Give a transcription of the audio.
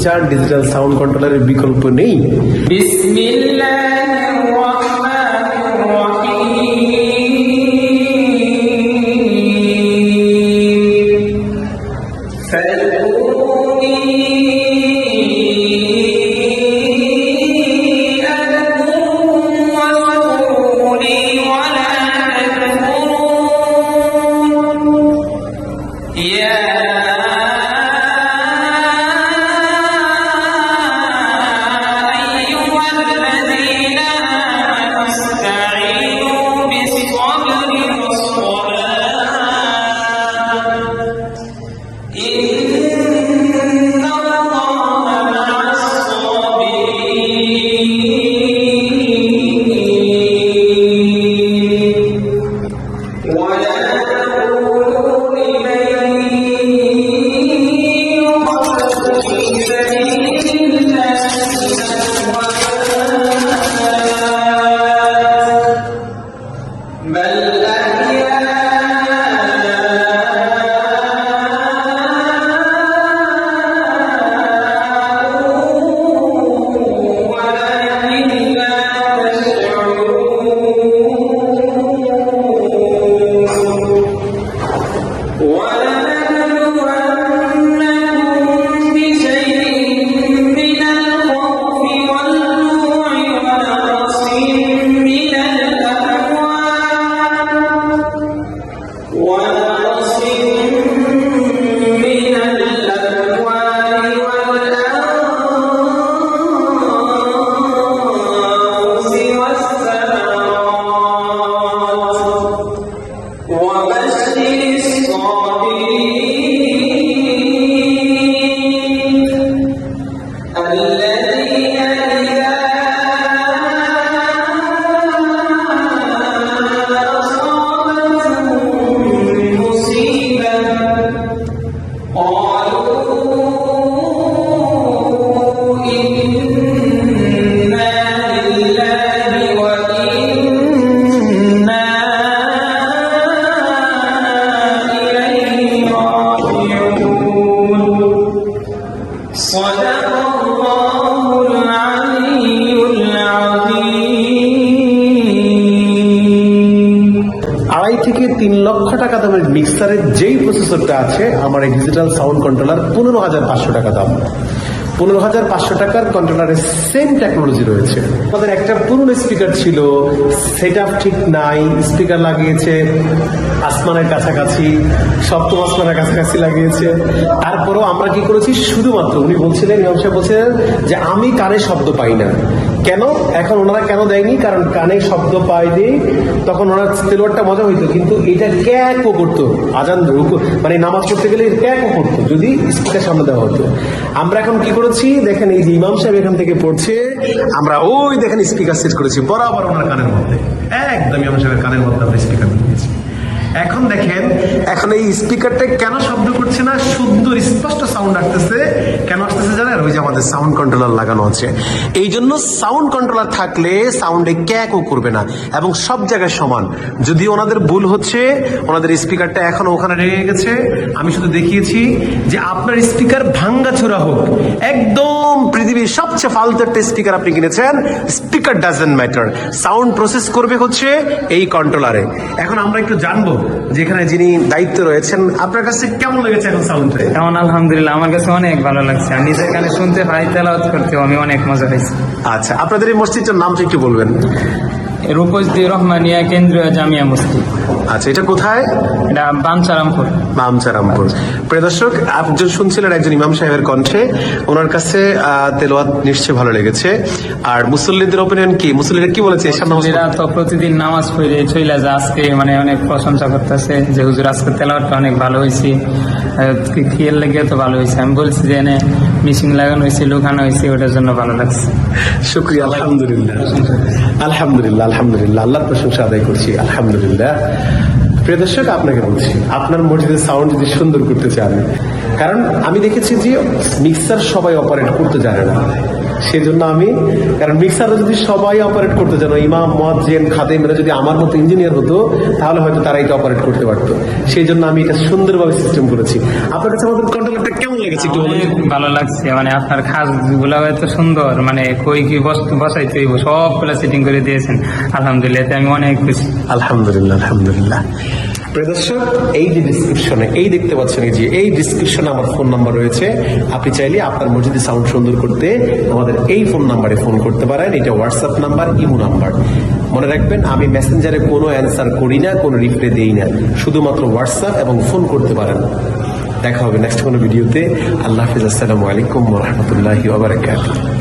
চার digital sound কন্ট্রোলারের বিকল্প নেই। থেকে 3 লক্ষ টাকা দামের মিক্সারের যেই প্রসেসরটা আছে আমার এই ডিজিটাল সাউন্ড কন্ট্রোলার 15,500 টাকা দাম। 15,500 টাকার কন্ট্রোলারের সেম টেকনোলজি রয়েছে। আমাদের একটা পুরনো স্পিকার ছিল, সেট আপ ঠিক নাই, স্পিকার লাগিয়েছে আসমানের কাছাকাছি, সপ্তম আসমানের কাছাকাছি লাগিয়েছে। তারপরেও আমরা কি করেছি, শুধুমাত্র উনি বলছিলেন, ইমাম সাহেব বলছিলেন যে আমি কানে শব্দ পাই না। কেন এখন ওনারা কেন দেয়নি, কারণ কানে শব্দ পাইনি তখন ওনার তেলাওয়াতটা মজা হইতো, কিন্তু এটা ক্যাকও করতো, আজান মানে নামাজ পড়তে গেলে ক্যাকও করতো যদি স্পিকার সামনে দেওয়া হতো। আমরা এখন কি করেছি দেখেন, এই যে ইমাম সাহেব এখান থেকে পড়ছে, আমরা ওই দেখেন স্পিকার সেট করেছি বরাবর ওনার কানের মধ্যে, একদম ইমাম সাহেবের কানের মধ্যে আমরা স্পিকার দিয়েছি। এখন দেখেন, এখন এই স্পিকারটা কেন শব্দ করছে না, সুন্দর স্পষ্ট সাউন্ড আসতেছে। কেন আসতেছে জানেন? ওই যে আমাদের সাউন্ড কন্ট্রোলার লাগানো আছে। এই জন্য সাউন্ড কন্ট্রোলার থাকলে সাউন্ডে ক্যাকও করবে না এবং সব জায়গায় সমান। যদি ওনাদের ভুল হচ্ছে, ওনাদের স্পিকারটা এখন ওখানে রেখে গেছে, আমি শুধু দেখিয়েছি যে আপনার স্পিকার ভাঙ্গাচোরা হোক, একদম পৃথিবীর সবচেয়ে ফালতু একটা স্পিকার আপনি কিনেছেন, speaker doesn't matter, sound process করবে হচ্ছে এই কন্ট্রোলারে। এখন আমরা একটু জানবো যেখানে যিনি দায়িত্ব রয়েছেন, আপনার কাছে কেমন লেগেছে এখন সাউন্ডটা? কেমন? আলহামদুলিল্লাহ, আমার কাছে অনেক ভালো লাগছে। আমি নিজের কানে শুনতে পাই, তেলাওয়াত করতেও আমি অনেক মজা পাইছি। আচ্ছা, আপনাদের এই মসজিদটার নামটা একটু বলবেন? রূপসী রহমানিয়া কেন্দ্রীয় জামিয়া মসজিদ। আচ্ছা, এটা কোথায়? এটা বামচারামপুর। বামচারামপুর। প্রিয় দর্শক, আপনি শুনছিলেন একজন ইমাম সাহেবের কণ্ঠে, ওনার কাছে তেলাওয়াত নিশ্চয়ই ভালো লেগেছে। আর মুসল্লিদের অপিনিয়ন কি? মুসল্লিরা কি বলেছে? মুসল্লিরা তো প্রতিদিন নামাজ পড়ে চলে যায়, আজকে মানে অনেক প্রশংসা করতেছে যে হুজুর আজকে তেলাওয়াতটা অনেক ভালো হয়েছে, খেয়াল লেগে তো ভালো হয়েছে। আমি বলছি যে এনে মেশিন লাগানো হয়েছে, লুকানো হয়েছে, ওটার জন্য ভালো লাগছে। শুকরিয়া, আলহামদুলিল্লাহ, আলহামদুলিল্লাহ, আলহামদুলিল্লাহ, আল্লাহর প্রশংসা আদায় করছি, আলহামদুলিল্লাহ। প্রিয় দর্শক, আপনাকে বলছি, আপনার মসজিদের সাউন্ড যদি সুন্দর করতে চান, কারণ আমি দেখেছি যে মিক্সার সবাই অপারেট করতে জানে না, সেজন্য আমি, কারণ মিক্সার যদি সবাই অপারেট করতে জানো, ইমাম মুয়াজ্জিন খাদেমরা যদি আমার মতো ইঞ্জিনিয়ার হতো তাহলে হয়তো তারা এটা অপারেট করতে পারতো। সেই জন্য আমি এটা সুন্দরভাবে সিস্টেম করেছি। আপনার কাছে আমাদের কন্ট্রোলারটা কেমন লেগেছে একটু বলুন? অনেক ভালো লাগছে, মানে আপনার খাসগুলো এত সুন্দর, মানে কই কি বস্তু বসাইতে হইব সবগুলো সেটিং করে দিয়েছেন, আলহামদুলিল্লাহ, এতে আমি অনেক খুশি। আলহামদুলিল্লাহ, আলহামদুলিল্লাহ। প্রিয় দর্শক, এই যে ডিসক্রিপশনে, এই দেখতে পাচ্ছেন এই যে এই ডিসক্রিপশনে আমার ফোন নাম্বার রয়েছে। আপনি চাইলে আপনার মসজিদে সাউন্ড সুন্দর করতে আমাদের এই ফোন নাম্বারে ফোন করতে পারেন। এটা হোয়াটসঅ্যাপ নাম্বার, ইমো নাম্বার। মনে রাখবেন, আমি মেসেঞ্জারে কোনো অ্যান্সার করি না, কোনো রিপ্লাই দেই না, শুধুমাত্র হোয়াটসঅ্যাপ এবং ফোন করতে পারেন। দেখা হবে নেক্সট কোনো ভিডিওতে। আল্লাহ হাফিজ, আসসালামু আলাইকুম ওয়া রাহমাতুল্লাহি ওয়া বারাকাতুহু।